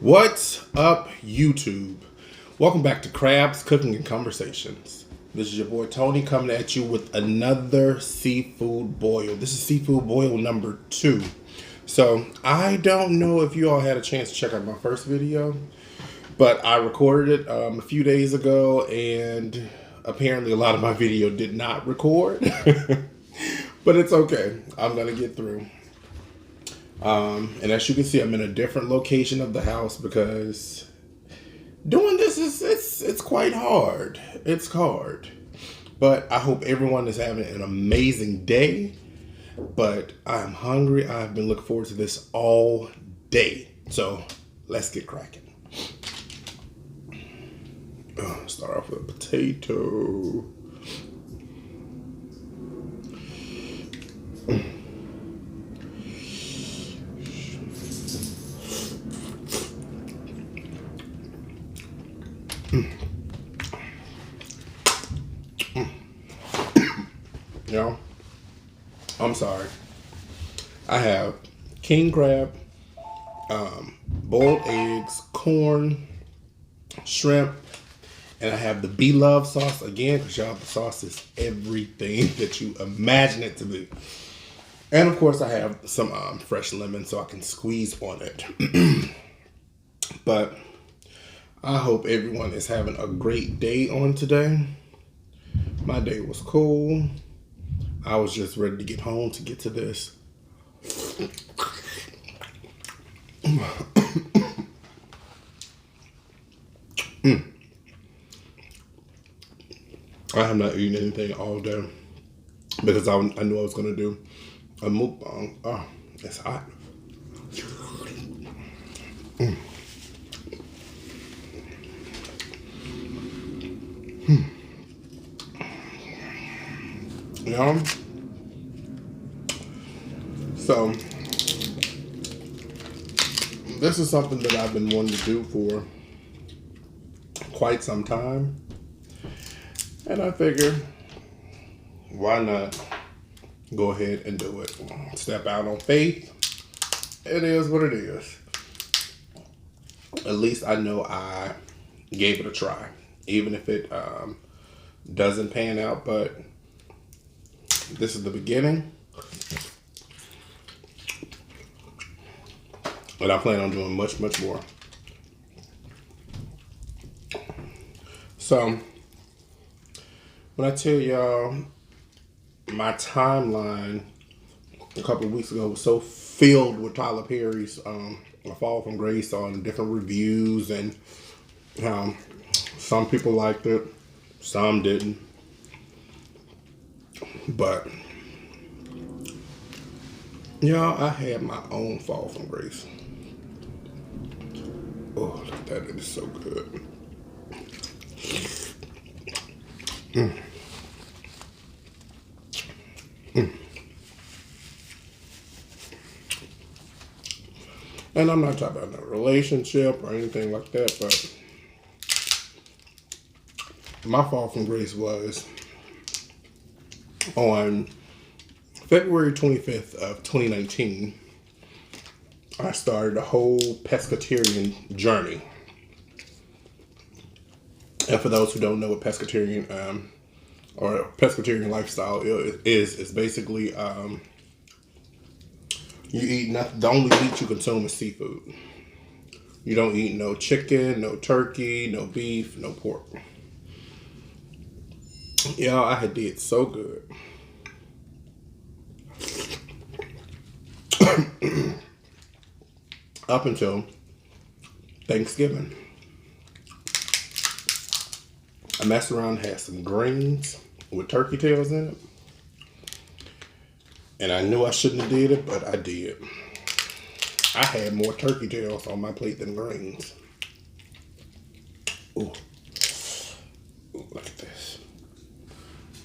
What's up, YouTube? Welcome back to Crabs, Cooking, and Conversations. This is your boy Tony coming at you with another seafood boil. This is seafood boil number 2. So, I don't know if you all had a chance to check out my first video, but I recorded it a few days ago, and apparently a lot of my video did not record. But it's okay. I'm going to get through. And as you can see, I'm in a different location of the house because doing this it's quite hard. It's hard. But I hope everyone is having an amazing day. But I'm hungry. I've been looking forward to this all day. So let's get cracking. Start off with a potato. Y'all, I'm sorry. I have king crab, boiled eggs, corn, shrimp, and I have the blove sauce again, because y'all, the sauce is everything that you imagine it to be. And of course, I have some fresh lemon so I can squeeze on it. But I hope everyone is having a great day on today. My day was cool. I was just ready to get home to get to this. I have not eaten anything all day because I knew I was going to do a mukbang. Oh, it's hot. You know? So, this is something that I've been wanting to do for quite some time. And I figured, why not go ahead and do it? Step out on faith. It is what it is. At least I know I gave it a try. Even if it doesn't pan out, but this is the beginning. And I plan on doing much, much more. So, when I tell y'all, my timeline a couple of weeks ago was so filled with Tyler Perry's A Fall from Grace on different reviews, and some people liked it, some didn't. But, y'all, I had my own fall from grace. Oh, look at that. It is so good. And I'm not talking about a relationship or anything like that, but my fall from grace was on February 25th of 2019, I started a whole pescatarian journey. And for those who don't know what pescatarian or pescatarian lifestyle is, it's basically you eat nothing. The only meat you consume is seafood. You don't eat no chicken, no turkey, no beef, no pork. Y'all, I had did so good. Up until Thanksgiving. I messed around and had some greens with turkey tails in it. And I knew I shouldn't have did it, but I did. I had more turkey tails on my plate than greens. Ooh. Ooh, look at this.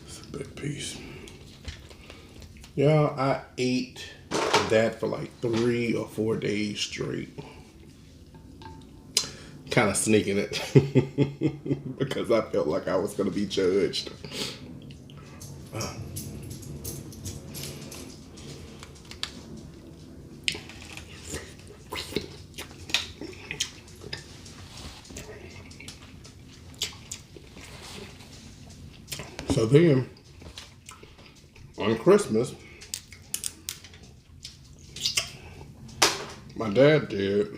It's a big piece. Yeah, I ate that for like 3 or 4 days straight. Kind of sneaking it because I felt like I was going to be judged. So then, on Christmas, my dad did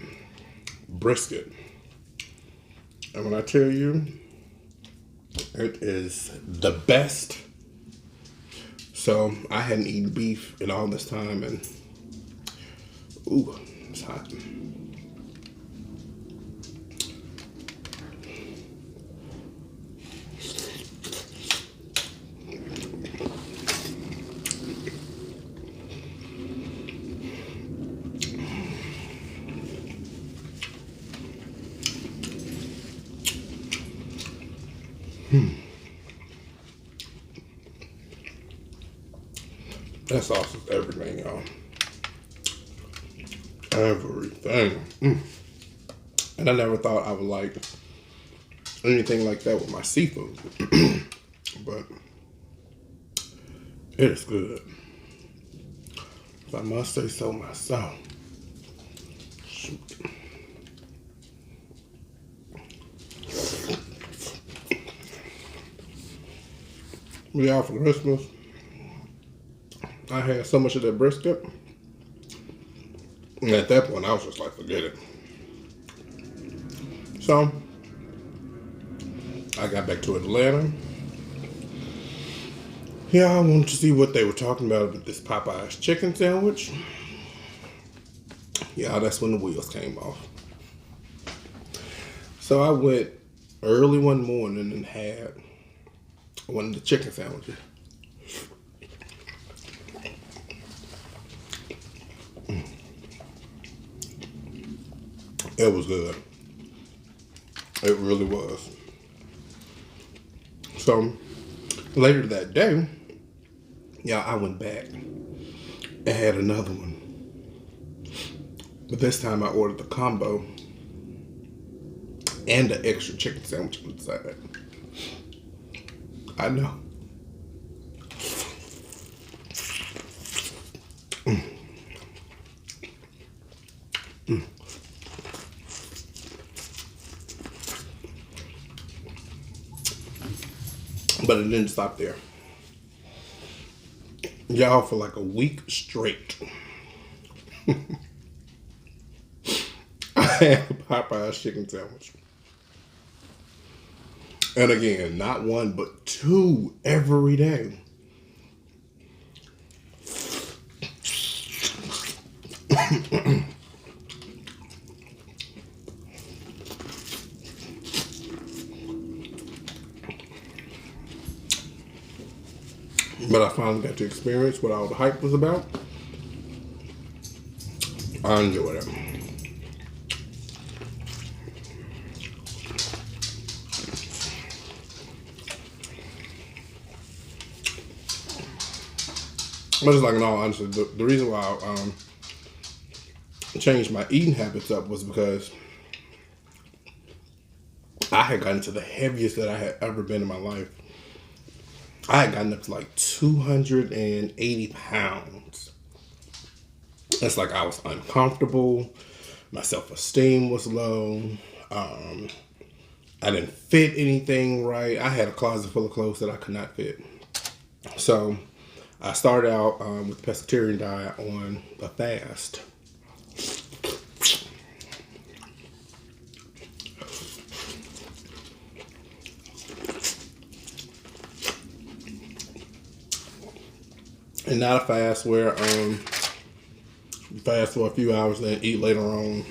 brisket. And when I tell you, it is the best. So I hadn't eaten beef in all this time, and ooh, it's hot. That sauce is everything, y'all. Everything. And I never thought I would like anything like that with my seafood. But it is good. If I must say so myself. Shoot. Yeah, for Christmas, I had so much of that brisket. And at that point, I was just like, forget it. So, I got back to Atlanta. Yeah, I wanted to see what they were talking about with this Popeye's chicken sandwich. Yeah, that's when the wheels came off. So I went early one morning and had one of the chicken sandwiches. It was good. It really was. So later that day, yeah, I went back and had another one. But this time I ordered the combo and the extra chicken sandwich on the side. I know. But it didn't stop there. Y'all, for like a week straight, I had a Popeye's chicken sandwich. And again, not one, but two every day. But I finally got to experience what all the hype was about. I enjoyed it. But it's like, in all honesty, the reason why I changed my eating habits up was because I had gotten to the heaviest that I had ever been in my life. I had gotten up to like 280 pounds. It's like I was uncomfortable. My self-esteem was low. I didn't fit anything right. I had a closet full of clothes that I could not fit. So I started out with the pescatarian diet on a fast. And not a fast where you fast for a few hours then eat later on.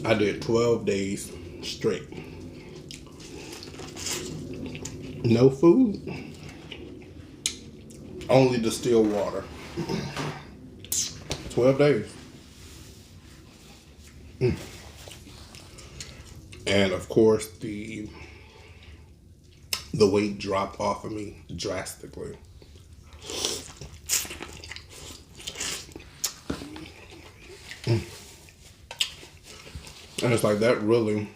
I did 12 days straight. No food. Only distilled water. 12 days. And of course the weight dropped off of me drastically. And it's like that really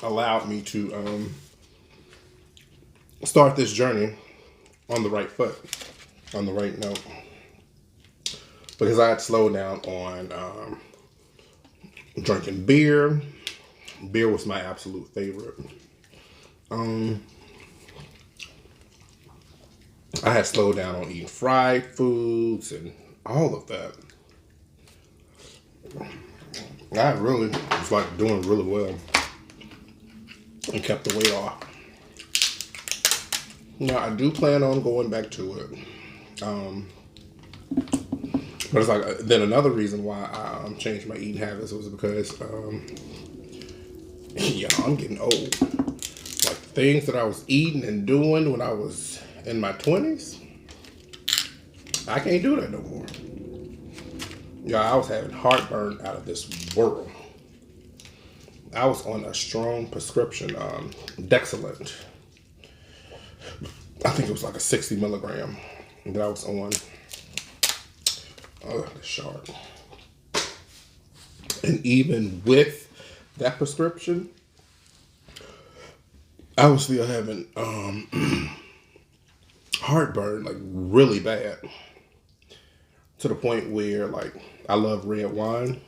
allowed me to start this journey on the right foot, on the right note. Because I had slowed down on drinking beer, beer was my absolute favorite. I had slowed down on eating fried foods and all of that. I really was like doing really well and kept the weight off. Now I do plan on going back to it. But it's like, then another reason why I changed my eating habits was because, yeah, I'm getting old. Like things that I was eating and doing when I was in my 20s, I can't do that no more. Yeah, I was having heartburn out of this world. I was on a strong prescription, Dexalent. I think it was like a 60 milligram that I was on. Oh, the shark. And even with that prescription, I was still having heartburn, like really bad. To the point where, like, I love red wine.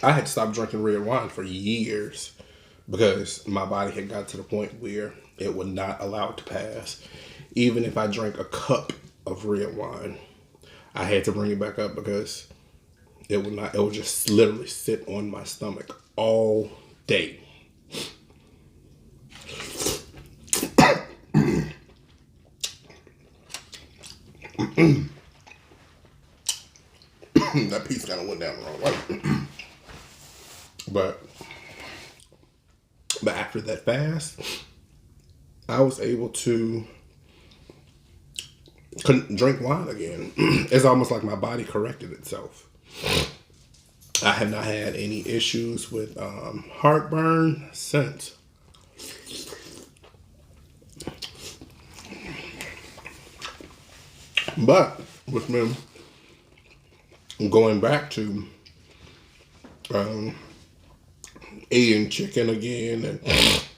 I had stopped drinking red wine for years because my body had got to the point where it would not allow it to pass. Even if I drank a cup of red wine, I had to bring it back up because it would not, it would just literally sit on my stomach all day. That piece kind of went down the wrong way. But after that fast, I was able to drink wine again. It's almost like my body corrected itself. I have not had any issues with heartburn since. But with me going back to eating chicken again and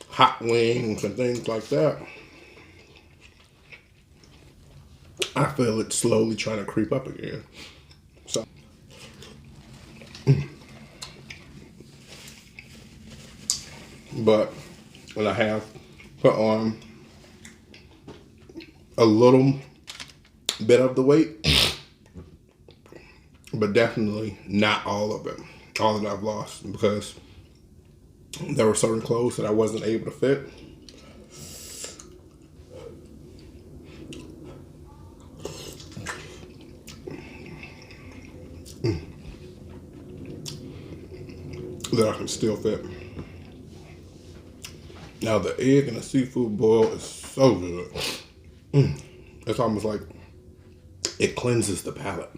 hot wings and things like that, I feel it slowly trying to creep up again. So, but when I have put on a little bit of the weight, but definitely not all of it, all that I've lost, because there were certain clothes that I wasn't able to fit. That I can still fit. Now the egg and the seafood boil is so good. It's almost like it cleanses the palate.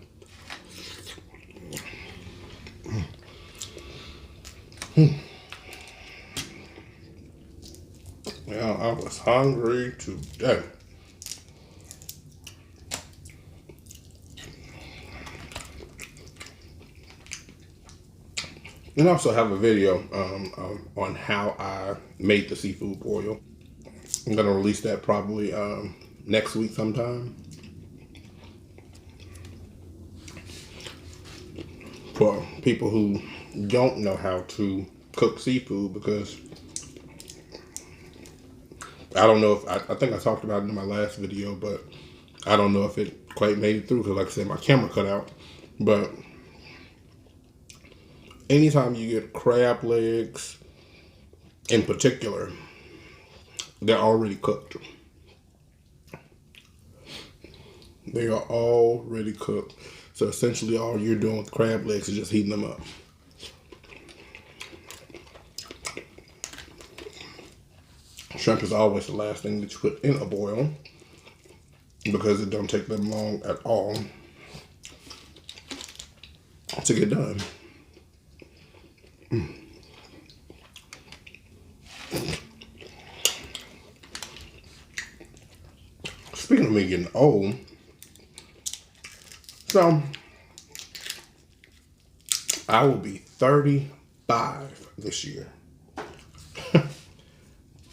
Yeah, I was hungry today. And I also have a video on how I made the seafood boil. I'm gonna release that probably next week sometime. For people who don't know how to cook seafood, because I don't know if, I think I talked about it in my last video, but I don't know if it quite made it through because like I said, my camera cut out. But anytime you get crab legs in particular, they're already cooked. They are already cooked. So essentially all you're doing with crab legs is just heating them up. Shrimp is always the last thing that you put in a boil because it don't take them long at all to get done. Speaking of me getting old, so I will be 35 this year.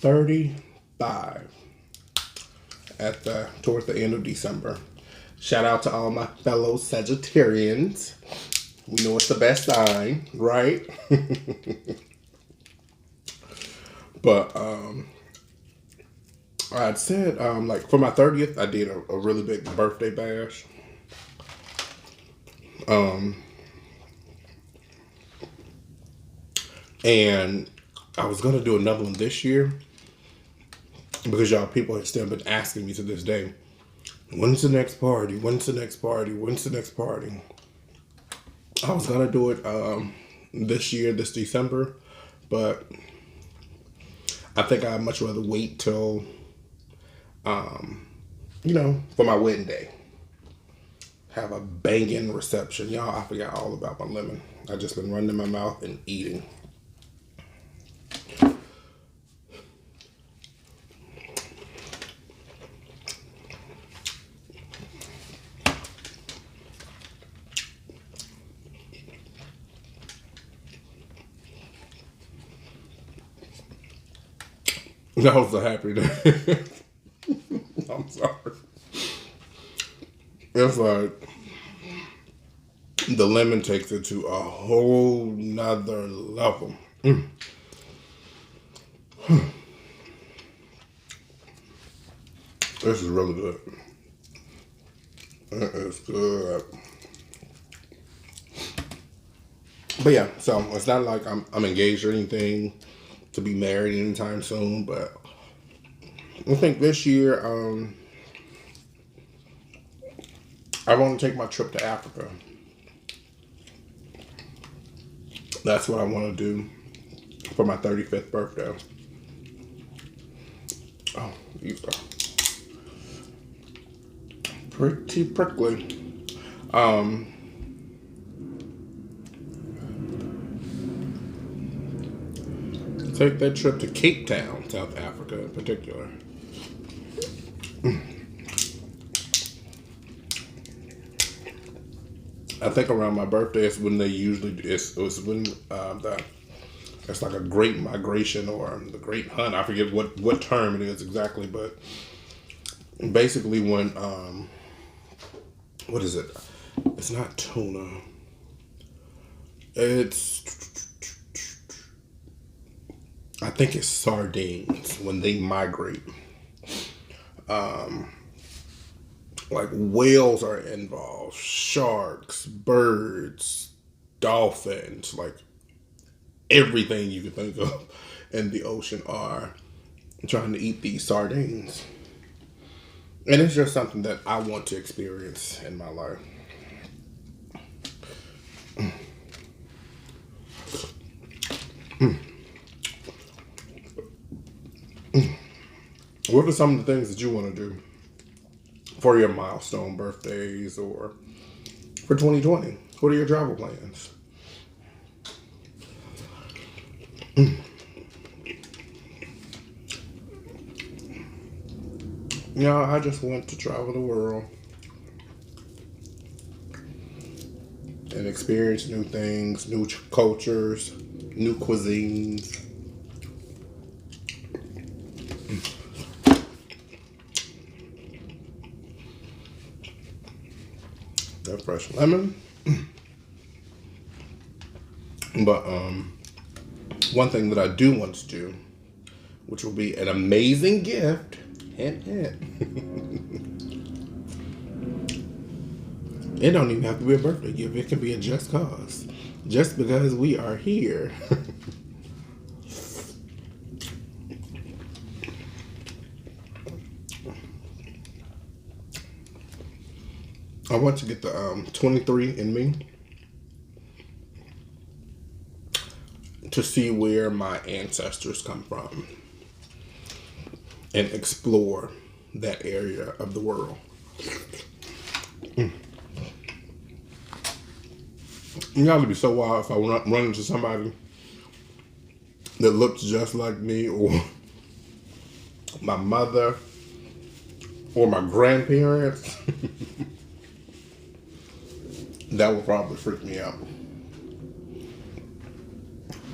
35 towards the end of December. Shout out to all my fellow Sagittarians. We know it's the best sign, right? But I had said, like for my 30th, I did a really big birthday bash. And I was gonna do another one this year because y'all people have still been asking me to this day, when's the next party? When's the next party? When's the next party? I was gonna do it this year, this December, but I think I'd much rather wait till, you know, for my wedding day. Have a banging reception. Y'all, I forgot all about my lemon. I just been running in my mouth and eating. That was a happy day. I'm sorry. It's like the lemon takes it to a whole nother level. This is really good. It is good. But yeah, so it's not like I'm engaged or anything to be married anytime soon, but I think this year I want to take my trip to Africa. That's what I want to do for my 35th birthday. Oh, these are pretty prickly. Take that trip to Cape Town, South Africa in particular. I think around my birthday is when they usually do. It's when it's like a great migration or the great hunt. I forget what term it is exactly, but basically when what is it? It's not tuna. I think it's sardines when they migrate. Like whales are involved, sharks, birds, dolphins, like everything you can think of in the ocean are trying to eat these sardines. And it's just something that I want to experience in my life. What are some of the things that you want to do for your milestone birthdays or for 2020? What are your travel plans? You know, I just want to travel the world and experience new things, new cultures, new cuisines. That fresh lemon. But one thing that I do want to do, which will be an amazing gift, hint, hint. It don't even have to be a birthday gift. It can be a just cause. Just because we are here. I want to get the 23andMe to see where my ancestors come from and explore that area of the world. You know, it'd be so wild if I run into somebody that looks just like me, or my mother, or my grandparents. That would probably freak me out.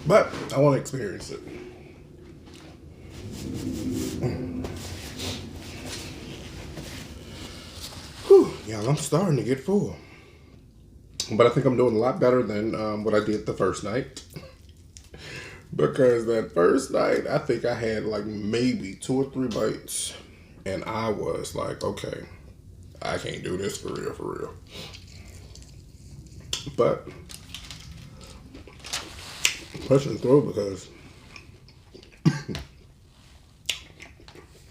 But I want to experience it. Whew, y'all, I'm starting to get full. But I think I'm doing a lot better than what I did the first night. Because that first night, I think I had like maybe 2 or 3 bites. And I was like, okay, I can't do this for real, for real. But pushing through because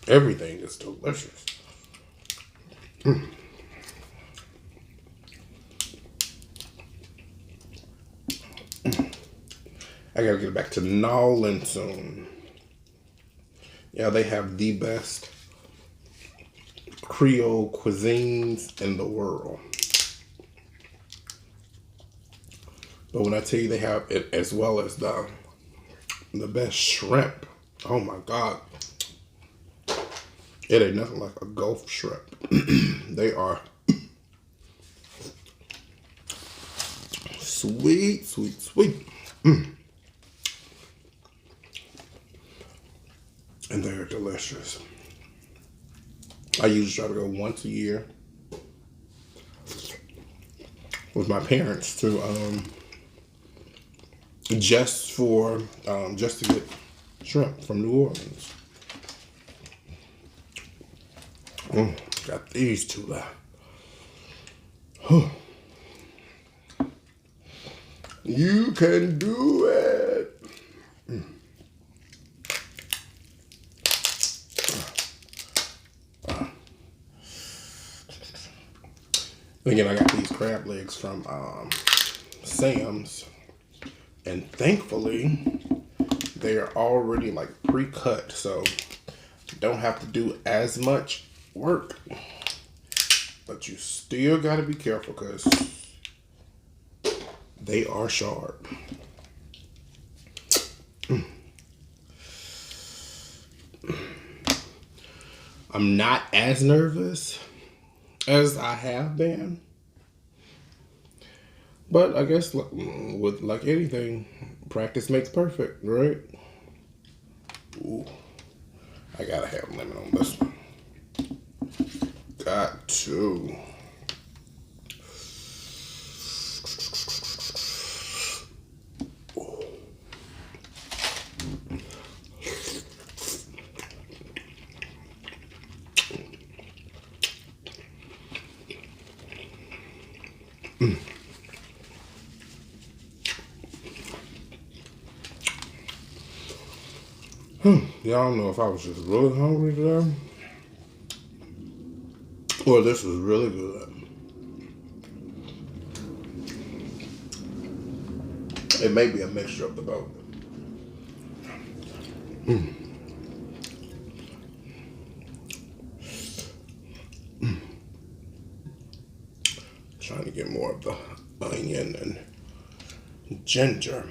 everything is delicious. I gotta get back to Nolan soon. Yeah, they have the best Creole cuisines in the world. But when I tell you they have it as well as the best shrimp, oh my God. It ain't nothing like a Gulf shrimp. They are sweet, sweet, sweet. And they're delicious. I usually try to go once a year with my parents to just to get shrimp from New Orleans. Got these two left. You can do it. Again, I got these crab legs from Sam's, and thankfully they are already like pre-cut, so don't have to do as much work. But you still got to be careful because they are sharp. I'm not as nervous as I have been, but I guess with like anything, practice makes perfect, right? Ooh, I gotta have lemon on this one. Got to. Y'all don't know if I was just really hungry today or this was really good. It may be a mixture of the both. Trying to get more of the onion and ginger.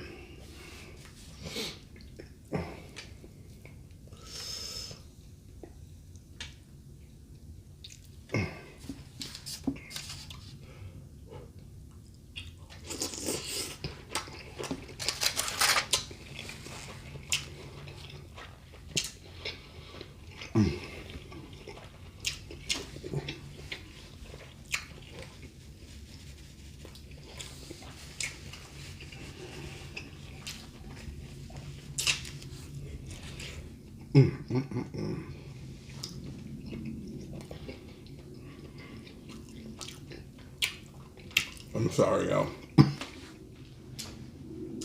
I'm sorry, y'all.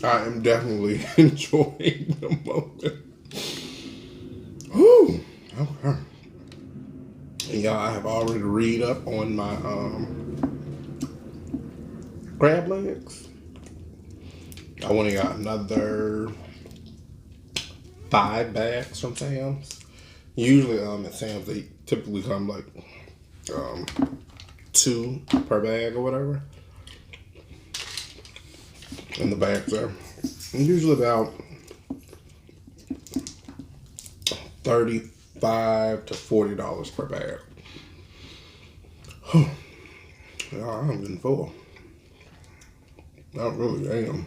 I am definitely enjoying the moment. Whew. Okay. And y'all, I have already read up on my crab legs. I only got another 5 bags from Sam's. Usually at Sam's they typically come like 2 per bag or whatever. And the bags are usually about $35 to $40 per bag. I'm getting full. I really am.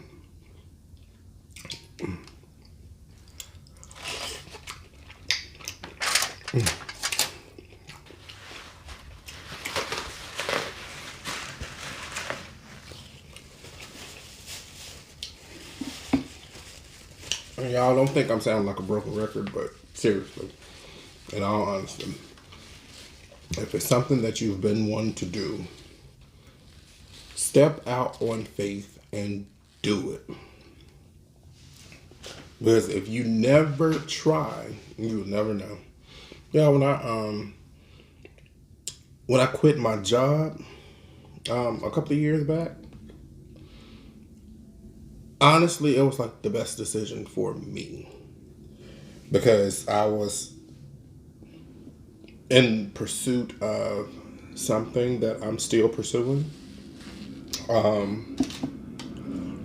And y'all don't think I'm sounding like a broken record, but seriously, in all honesty, if it's something that you've been wanting to do, step out on faith and do it. Because if you never try, you'll never know. Yeah, when I quit my job a couple of years back, honestly, it was like the best decision for me. Because I was in pursuit of something that I'm still pursuing.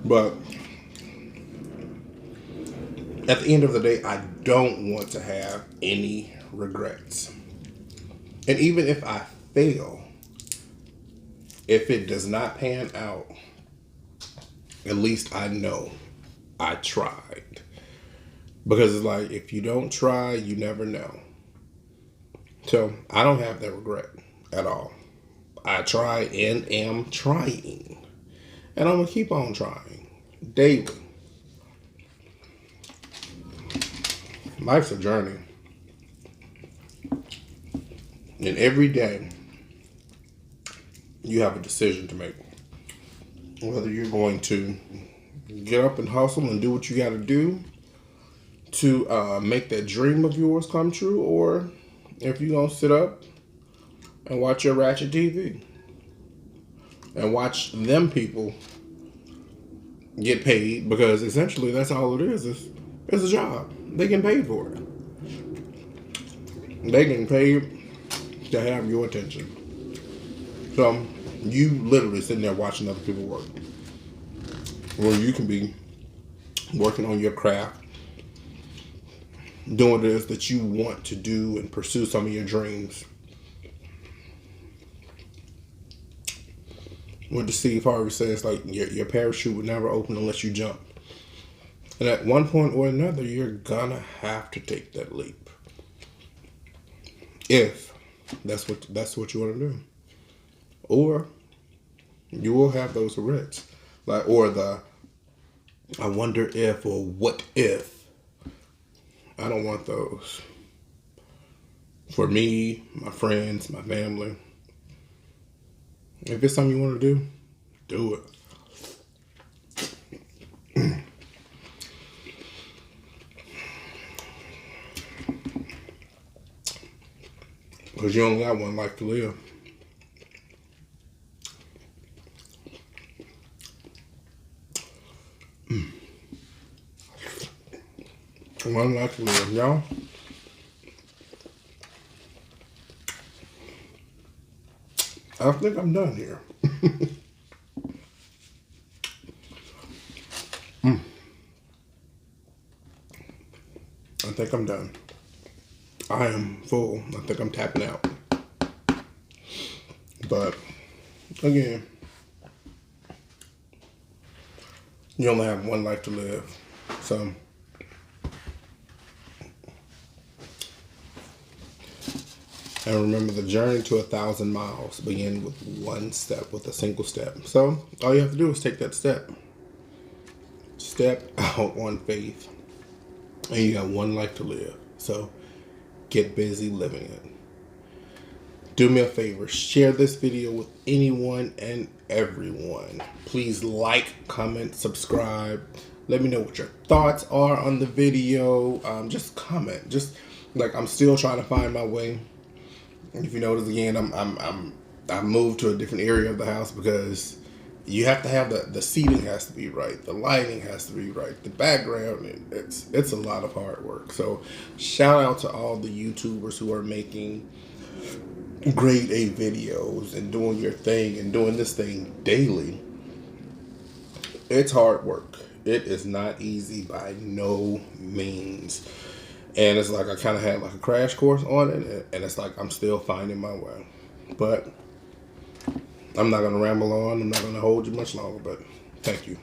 But at the end of the day, I don't want to have any regrets. And even if I fail, if it does not pan out, at least I know I tried. Because it's like, if you don't try, you never know. So I don't have that regret at all. I try and am trying. And I'm going to keep on trying daily. Life's a journey. And every day, you have a decision to make. Whether you're going to get up and hustle and do what you got to do to make that dream of yours come true, or if you're going to sit up and watch your ratchet TV and watch them people get paid, because essentially that's all it is. It's a job. They get paid for it. They get paid to have your attention. So you literally sitting there watching other people work, where you can be working on your craft, doing what it is that you want to do and pursue some of your dreams. What the Steve Harvey says, like, your parachute would never open unless you jump. And at one point or another, you're gonna have to take that leap. If that's what you want to do. Or you will have those regrets. Like, or the I wonder if, or what if. I don't want those. For me, my friends, my family. If it's something you want to do it. Because you only got one life to live. One life to live, y'all. I think I'm done here. I think I'm done. I am full. I think I'm tapping out. But again, you only have one life to live. So and remember, the journey to 1,000 miles begins with one step, with a single step. So all you have to do is take that step. Step out on faith. And you got one life to live. So get busy living it. Do me a favor, share this video with anyone and everyone. Please like, comment, subscribe. Let me know what your thoughts are on the video. Just comment. Just like, I'm still trying to find my way. If you notice, again, I moved to a different area of the house because you have to have the seating has to be right, the lighting has to be right, the background. It's a lot of hard work. So shout out to all the YouTubers who are making grade A videos and doing your thing and doing this thing daily. It's hard work. It is not easy by no means. And it's like I kind of had like a crash course on it, and it's like I'm still finding my way. But I'm not going to ramble on. I'm not going to hold you much longer, but thank you.